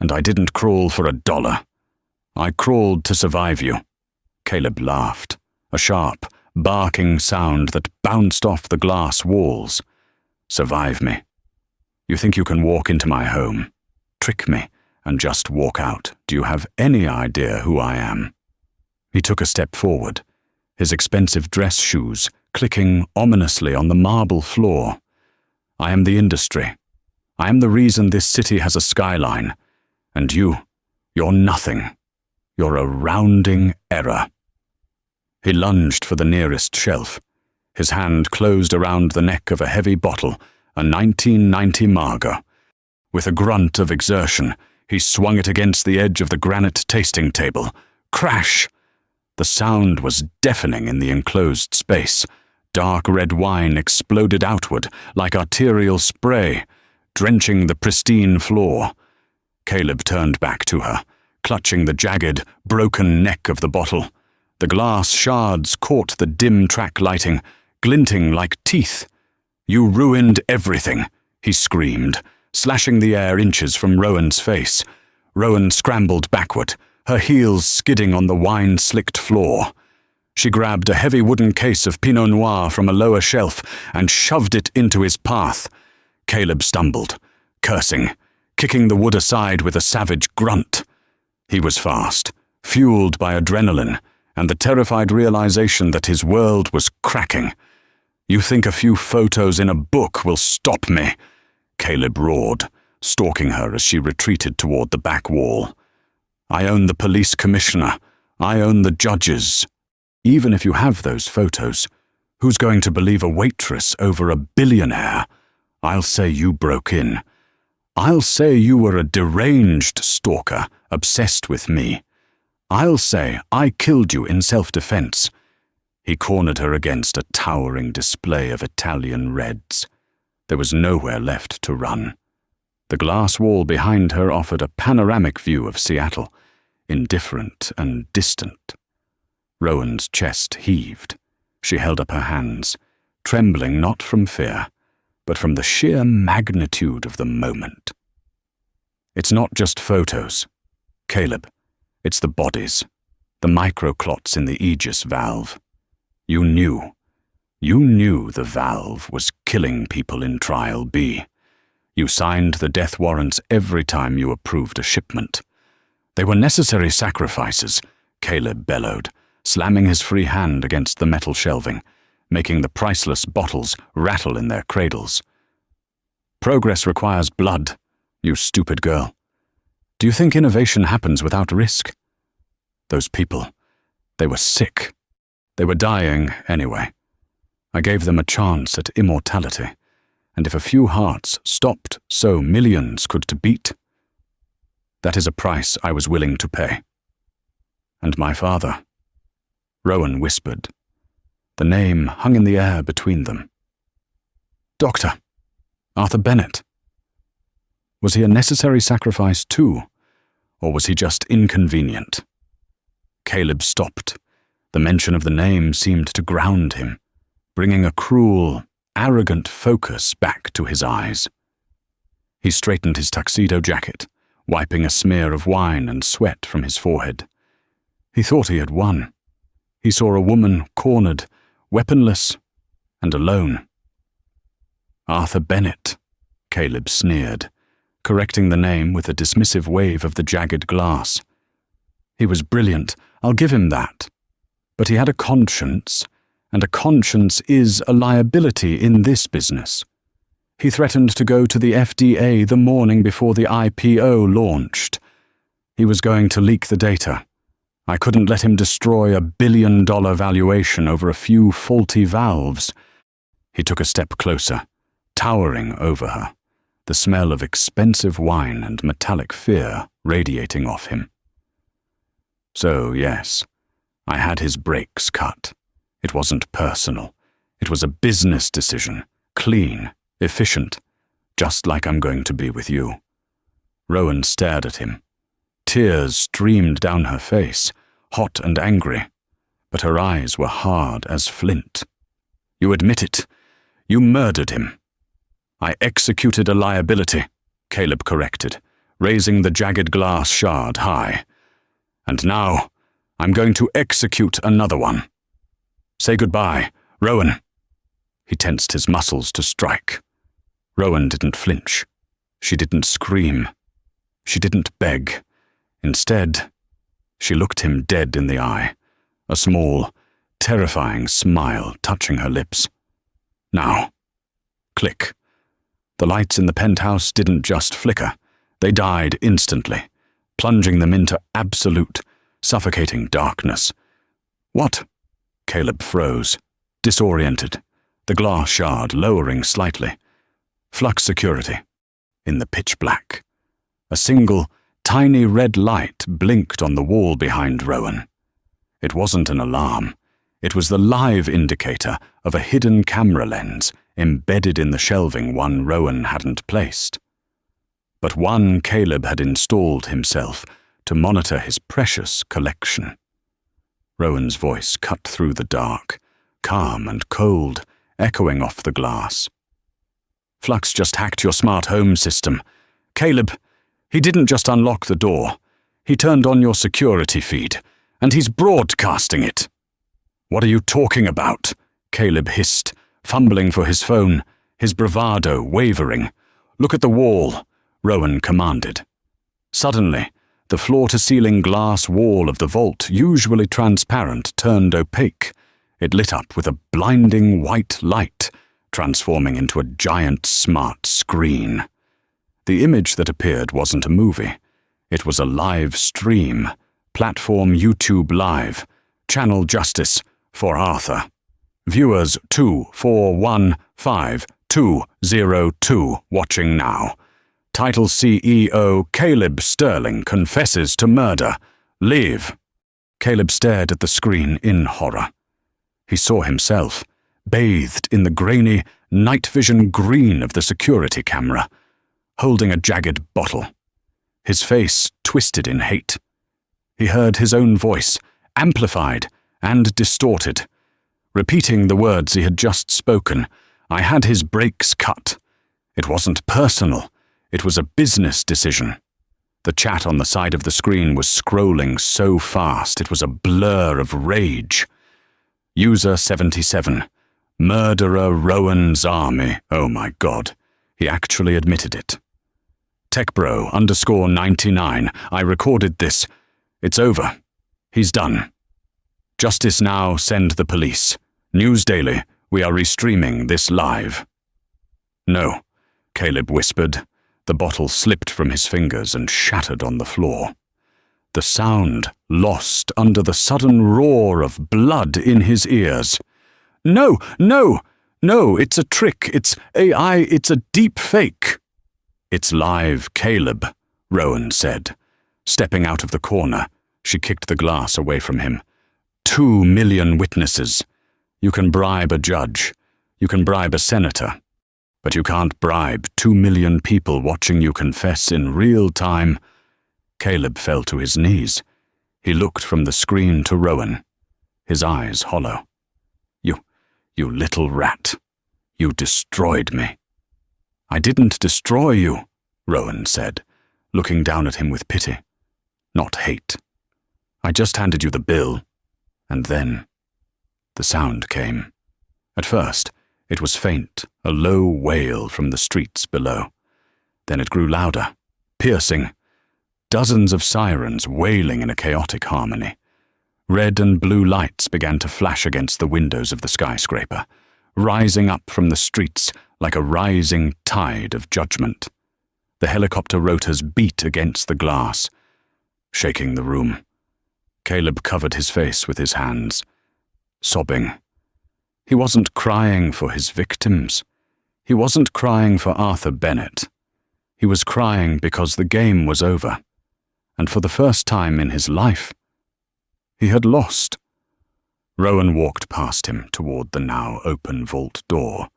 and I didn't crawl for $1. I crawled to survive you." Caleb laughed, a sharp, barking sound that bounced off the glass walls. "Survive me? You think you can walk into my home, trick me, and just walk out? Do you have any idea who I am?" He took a step forward, his expensive dress shoes clicking ominously on the marble floor. "I am the industry. I am the reason this city has a skyline. And you're nothing. You're a rounding error." He lunged for the nearest shelf. His hand closed around the neck of a heavy bottle, a 1990 Margot. With a grunt of exertion, he swung it against the edge of the granite tasting table. Crash! The sound was deafening in the enclosed space. Dark red wine exploded outward like arterial spray, drenching the pristine floor. Caleb turned back to her, clutching the jagged, broken neck of the bottle. The glass shards caught the dim track lighting, glinting like teeth. "You ruined everything," he screamed, slashing the air inches from Rowan's face. Rowan scrambled backward, her heels skidding on the wine-slicked floor. She grabbed a heavy wooden case of Pinot Noir from a lower shelf and shoved it into his path. Caleb stumbled, cursing, kicking the wood aside with a savage grunt. He was fast, fueled by adrenaline and the terrified realization that his world was cracking. "You think a few photos in a book will stop me?" Caleb roared, stalking her as she retreated toward the back wall. "I own the police commissioner. I own the judges. Even if you have those photos, who's going to believe a waitress over a billionaire? I'll say you broke in. I'll say you were a deranged stalker obsessed with me. I'll say I killed you in self-defense." He cornered her against a towering display of Italian reds. There was nowhere left to run. The glass wall behind her offered a panoramic view of Seattle, indifferent and distant. Rowan's chest heaved. She held up her hands, trembling not from fear, but from the sheer magnitude of the moment. "It's not just photos, Caleb. It's the bodies, the microclots in the Aegis valve. You knew the valve was killing people in Trial B. You signed the death warrants every time you approved a shipment. They were necessary sacrifices," Caleb bellowed, slamming his free hand against the metal shelving, making the priceless bottles rattle in their cradles. "Progress requires blood, you stupid girl. Do you think innovation happens without risk? Those people, they were sick. They were dying anyway. I gave them a chance at immortality, and if a few hearts stopped so millions could to beat, that is a price I was willing to pay. And my father," Rowan whispered. The name hung in the air between them. "Doctor Arthur Bennett. Was he a necessary sacrifice too, or was he just inconvenient?" Caleb stopped. The mention of the name seemed to ground him, bringing a cruel, arrogant focus back to his eyes. He straightened his tuxedo jacket, wiping a smear of wine and sweat from his forehead. He thought he had won. He saw a woman cornered, weaponless, and alone. "Arthur Bennett," Caleb sneered, correcting the name with a dismissive wave of the jagged glass. "He was brilliant, I'll give him that. But he had a conscience, and a conscience is a liability in this business. He threatened to go to the FDA the morning before the IPO launched. He was going to leak the data. I couldn't let him destroy a billion-dollar valuation over a few faulty valves. He took a step closer, towering over her, the smell of expensive wine and metallic fear radiating off him. So, yes, I had his brakes cut. It wasn't personal. It was a business decision, clean, efficient, just like I'm going to be with you. Rowan stared at him. Tears streamed down her face, hot and angry, but her eyes were hard as flint. You admit it. You murdered him. I executed a liability, Caleb corrected, raising the jagged glass shard high. And now, I'm going to execute another one. Say goodbye, Rowan. He tensed his muscles to strike. Rowan didn't flinch. She didn't scream. She didn't beg. Instead, she looked him dead in the eye, a small, terrifying smile touching her lips. Now. Click. The lights in the penthouse didn't just flicker. They died instantly, plunging them into absolute, suffocating darkness. What? Caleb froze, disoriented, the glass shard lowering slightly. Flux security. In the pitch black. A single, tiny red light blinked on the wall behind Rowan. It wasn't an alarm. It was the live indicator of a hidden camera lens embedded in the shelving one Rowan hadn't placed. But one Caleb had installed himself to monitor his precious collection. Rowan's voice cut through the dark, calm and cold, echoing off the glass. Flux just hacked your smart home system. Caleb, he didn't just unlock the door. He turned on your security feed, and he's broadcasting it. What are you talking about? Caleb hissed, fumbling for his phone, his bravado wavering. Look at the wall, Rowan commanded. Suddenly, the floor-to-ceiling glass wall of the vault, usually transparent, turned opaque. It lit up with a blinding white light, transforming into a giant smart screen. The image that appeared wasn't a movie. It was a live stream, platform YouTube Live, Channel Justice for Arthur. Viewers 2415202 watching now. Title CEO Caleb Sterling confesses to murder. Leave. Caleb stared at the screen in horror. He saw himself, bathed in the grainy, night vision green of the security camera, holding a jagged bottle. His face twisted in hate. He heard his own voice, amplified and distorted, repeating the words he had just spoken. I had his brakes cut. It wasn't personal. It was a business decision. The chat on the side of the screen was scrolling so fast it was a blur of rage. User 77. Murderer Rowan's army. Oh my God. He actually admitted it. Techbro_99. I recorded this. It's over. He's done. Justice now, send the police. News Daily, we are restreaming this live. No, Caleb whispered. The bottle slipped from his fingers and shattered on the floor. The sound lost under the sudden roar of blood in his ears. No, no, no, it's a trick, it's AI, it's a deep fake. It's live, Caleb, Rowan said. Stepping out of the corner, she kicked the glass away from him. 2 million witnesses. You can bribe a judge. You can bribe a senator. But you can't bribe 2 million people watching you confess in real time. Caleb fell to his knees. He looked from the screen to Rowan, his eyes hollow. You little rat. You destroyed me. I didn't destroy you, Rowan said, looking down at him with pity, not hate. I just handed you the bill, and then the sound came. At first, it was faint, a low wail from the streets below. Then it grew louder, piercing, dozens of sirens wailing in a chaotic harmony. Red and blue lights began to flash against the windows of the skyscraper, rising up from the streets like a rising tide of judgment. The helicopter rotors beat against the glass, shaking the room. Caleb covered his face with his hands, sobbing. He wasn't crying for his victims. He wasn't crying for Arthur Bennett. He was crying because the game was over, and for the first time in his life, he had lost. Rowan walked past him toward the now open vault door.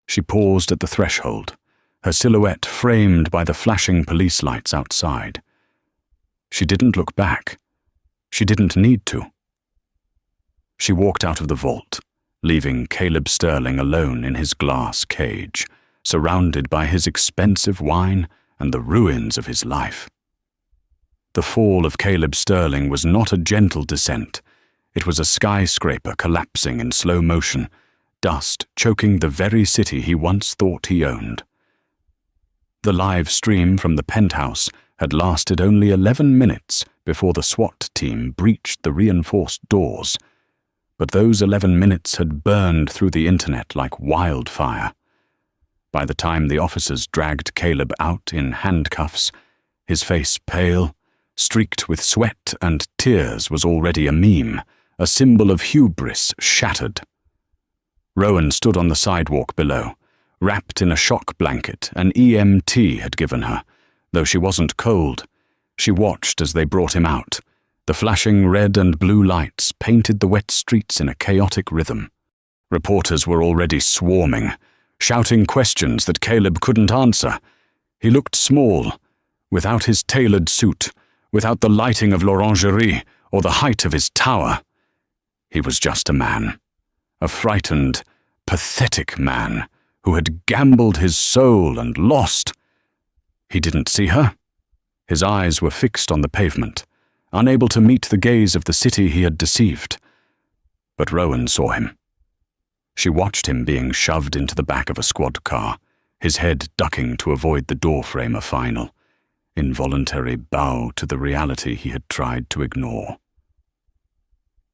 She paused at the threshold, her silhouette framed by the flashing police lights outside. She didn't look back. She didn't need to. She walked out of the vault, leaving Caleb Sterling alone in his glass cage, surrounded by his expensive wine and the ruins of his life. The fall of Caleb Sterling was not a gentle descent. It was a skyscraper collapsing in slow motion, dust choking the very city he once thought he owned. The live stream from the penthouse had lasted only 11 minutes before the SWAT team breached the reinforced doors, but those 11 minutes had burned through the internet like wildfire. By the time the officers dragged Caleb out in handcuffs, his face pale, streaked with sweat and tears, was already a meme, a symbol of hubris shattered. Rowan stood on the sidewalk below, wrapped in a shock blanket an EMT had given her. Though she wasn't cold, she watched as they brought him out. The flashing red and blue lights painted the wet streets in a chaotic rhythm. Reporters were already swarming, shouting questions that Caleb couldn't answer. He looked small, without his tailored suit, without the lighting of l'orangerie or the height of his tower. He was just a man, a frightened, pathetic man who had gambled his soul and lost. He didn't see her. His eyes were fixed on the pavement, unable to meet the gaze of the city he had deceived. But Rowan saw him. She watched him being shoved into the back of a squad car, his head ducking to avoid the doorframe a final involuntary bow to the reality he had tried to ignore.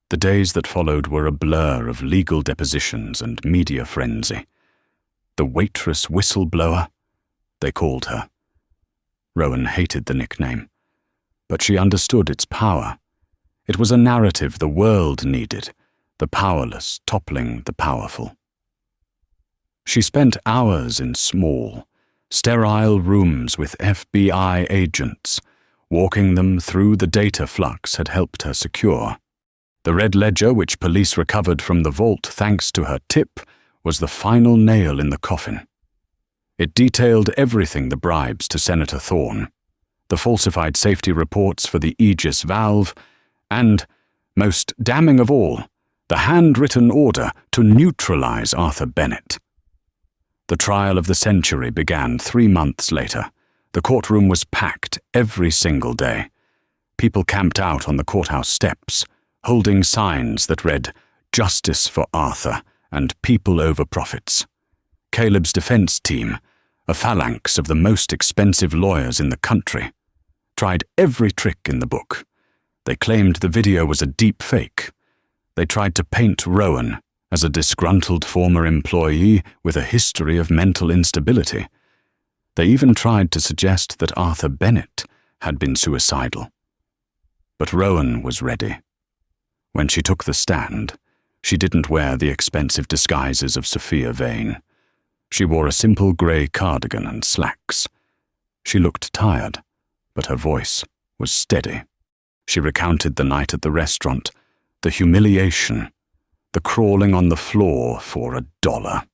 The days that followed were a blur of legal depositions and media frenzy. The Waitress whistleblower, they called her. Rowan hated the nickname, but she understood its power. It was a narrative the world needed, the powerless toppling the powerful. She spent hours in small, sterile rooms with FBI agents. Walking them through the data flux had helped her secure. The red ledger which police recovered from the vault thanks to her tip was the final nail in the coffin. It detailed everything: the bribes to Senator Thorne, the falsified safety reports for the Aegis valve, and, most damning of all, the handwritten order to neutralize Arthur Bennett. The trial of the century began 3 months later. The courtroom was packed every single day. People camped out on the courthouse steps, holding signs that read, "Justice for Arthur" and "People over profits." Caleb's defense team, a phalanx of the most expensive lawyers in the country, tried every trick in the book. They claimed the video was a deep fake. They tried to paint Rowan as a disgruntled former employee with a history of mental instability. They even tried to suggest that Arthur Bennett had been suicidal. But Rowan was ready. When she took the stand, she didn't wear the expensive disguises of Sophia Vane. She wore a simple grey cardigan and slacks. She looked tired, but her voice was steady. She recounted the night at the restaurant, the humiliation, the crawling on the floor for $1.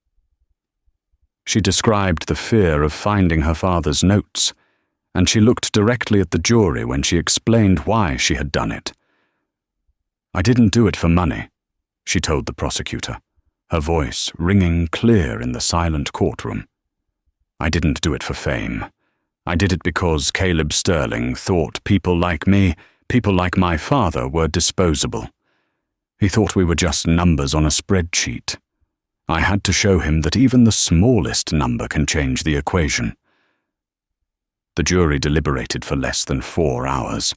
She described the fear of finding her father's notes, and she looked directly at the jury when she explained why she had done it. "I didn't do it for money," she told the prosecutor, her voice ringing clear in the silent courtroom. "I didn't do it for fame. I did it because Caleb Sterling thought people like me, people like my father, were disposable. He thought we were just numbers on a spreadsheet. I had to show him that even the smallest number can change the equation." The jury deliberated for less than 4 hours.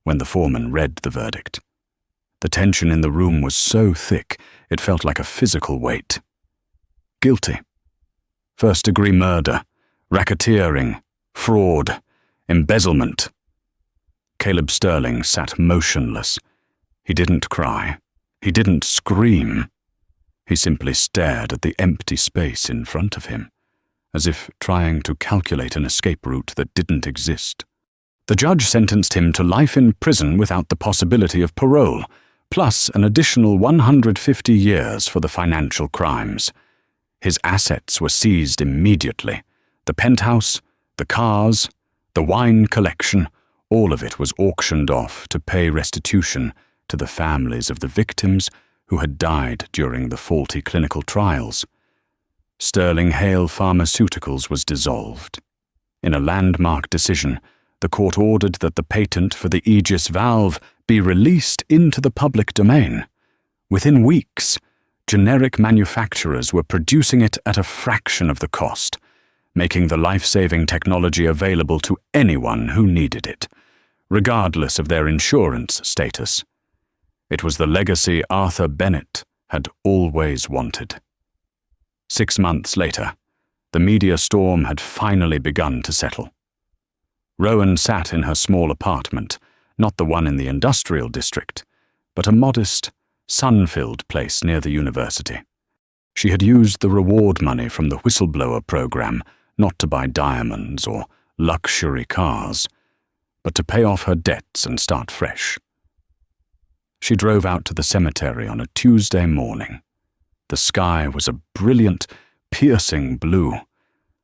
When the foreman read the verdict, The tension in the room was so thick, it felt like a physical weight. Guilty. First-degree murder, racketeering, fraud, embezzlement. Caleb Sterling sat motionless. He didn't cry. He didn't scream. He simply stared at the empty space in front of him, as if trying to calculate an escape route that didn't exist. The judge sentenced him to life in prison without the possibility of parole, plus an additional 150 years for the financial crimes. His assets were seized immediately. The penthouse, the cars, the wine collection, all of it was auctioned off to pay restitution to the families of the victims who had died during the faulty clinical trials. Sterling Hale Pharmaceuticals was dissolved. In a landmark decision, the court ordered that the patent for the Aegis valve be released into the public domain. Within weeks, generic manufacturers were producing it at a fraction of the cost, making the life-saving technology available to anyone who needed it, regardless of their insurance status. It was the legacy Arthur Bennett had always wanted. 6 months later, the media storm had finally begun to settle. Rowan sat in her small apartment, not the one in the industrial district, but a modest, sun-filled place near the university. She had used the reward money from the whistleblower program not to buy diamonds or luxury cars, but to pay off her debts and start fresh. She drove out to the cemetery on a Tuesday morning. The sky was a brilliant, piercing blue,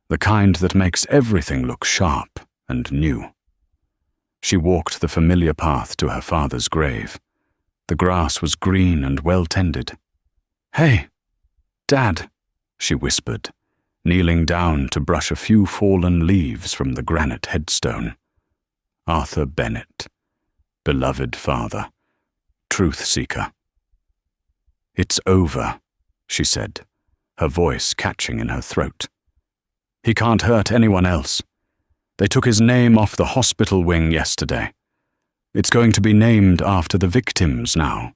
the kind that makes everything look sharp and new. She walked the familiar path to her father's grave. The grass was green and well-tended. "Hey, Dad," she whispered, kneeling down to brush a few fallen leaves from the granite headstone. Arthur Bennett, beloved father, truth-seeker. "It's over," she said, her voice catching in her throat. "He can't hurt anyone else. They took his name off the hospital wing yesterday. It's going to be named after the victims now."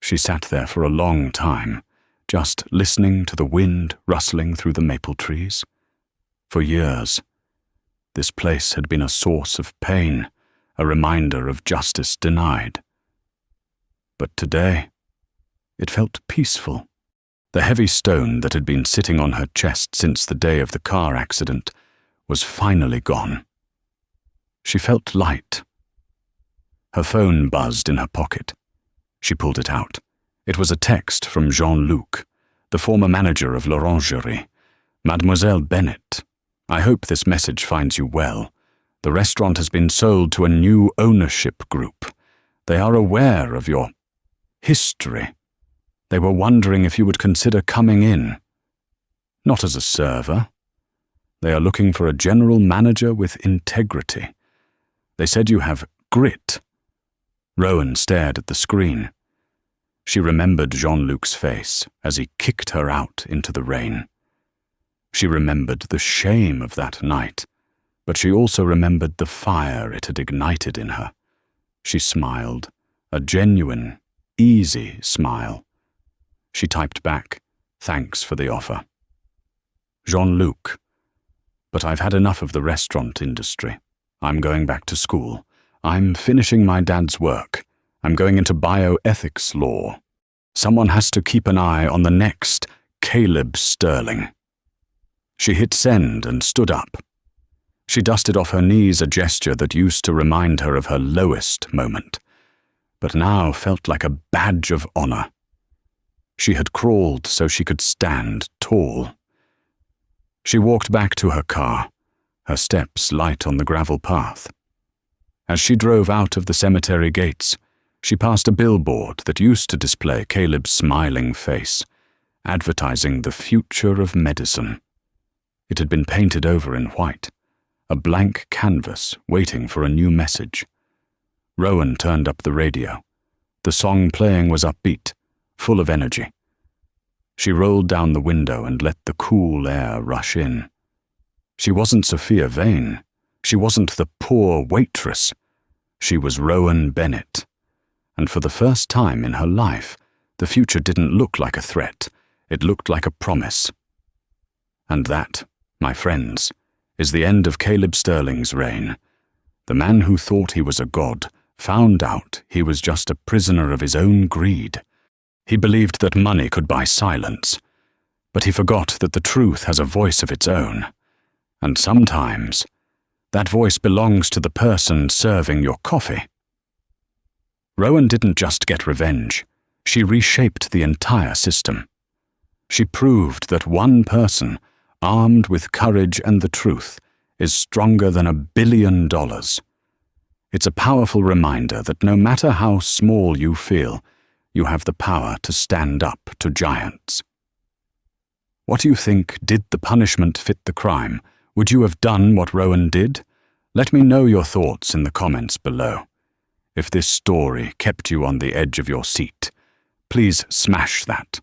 She sat there for a long time, just listening to the wind rustling through the maple trees. For years, this place had been a source of pain, a reminder of justice denied. But today, it felt peaceful. The heavy stone that had been sitting on her chest since the day of the car accident was finally gone. She felt light. Her phone buzzed in her pocket. She pulled it out. It was a text from Jean-Luc, the former manager of l'Orangerie. "Mademoiselle Bennett, I hope this message finds you well. The restaurant has been sold to a new ownership group. They are aware of your history. They were wondering if you would consider coming in. Not as a server. They are looking for a general manager with integrity. They said you have grit." Rowan stared at the screen. She remembered Jean-Luc's face as he kicked her out into the rain. She remembered the shame of that night, but she also remembered the fire it had ignited in her. She smiled, a genuine, easy smile. She typed back, "Thanks for the offer." "Jean-Luc, but I've had enough of the restaurant industry. I'm going back to school. I'm finishing my dad's work. I'm going into bioethics law. Someone has to keep an eye on the next Caleb Sterling." She hit send and stood up. She dusted off her knees, a gesture that used to remind her of her lowest moment, but now felt like a badge of honor. She had crawled so she could stand tall. She walked back to her car, her steps light on the gravel path. As she drove out of the cemetery gates, she passed a billboard that used to display Caleb's smiling face, advertising the future of medicine. It had been painted over in white, a blank canvas waiting for a new message. Rowan turned up the radio. The song playing was upbeat, full of energy. She rolled down the window and let the cool air rush in. She wasn't Sophia Vane. She wasn't the poor waitress. She was Rowan Bennett, and for the first time in her life, the future didn't look like a threat, it looked like a promise. And that, my friends, is the end of Caleb Sterling's reign. The man who thought he was a god found out he was just a prisoner of his own greed. He believed that money could buy silence, but he forgot that the truth has a voice of its own, and sometimes that voice belongs to the person serving your coffee. Rowan didn't just get revenge, she reshaped the entire system. She proved that one person, armed with courage and the truth, is stronger than $1 billion. It's a powerful reminder that no matter how small you feel, you have the power to stand up to giants. What do you think? Did the punishment fit the crime? Would you have done what Rowan did? Let me know your thoughts in the comments below. If this story kept you on the edge of your seat, please smash that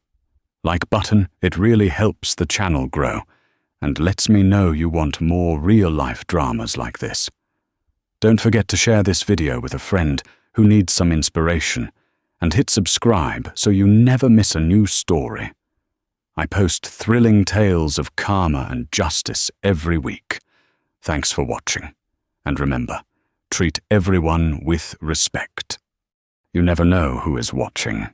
like button. It really helps the channel grow and lets me know you want more real-life dramas like this. Don't forget to share this video with a friend who needs some inspiration, and hit subscribe so you never miss a new story. I post thrilling tales of karma and justice every week. Thanks for watching, and remember, treat everyone with respect. You never know who is watching.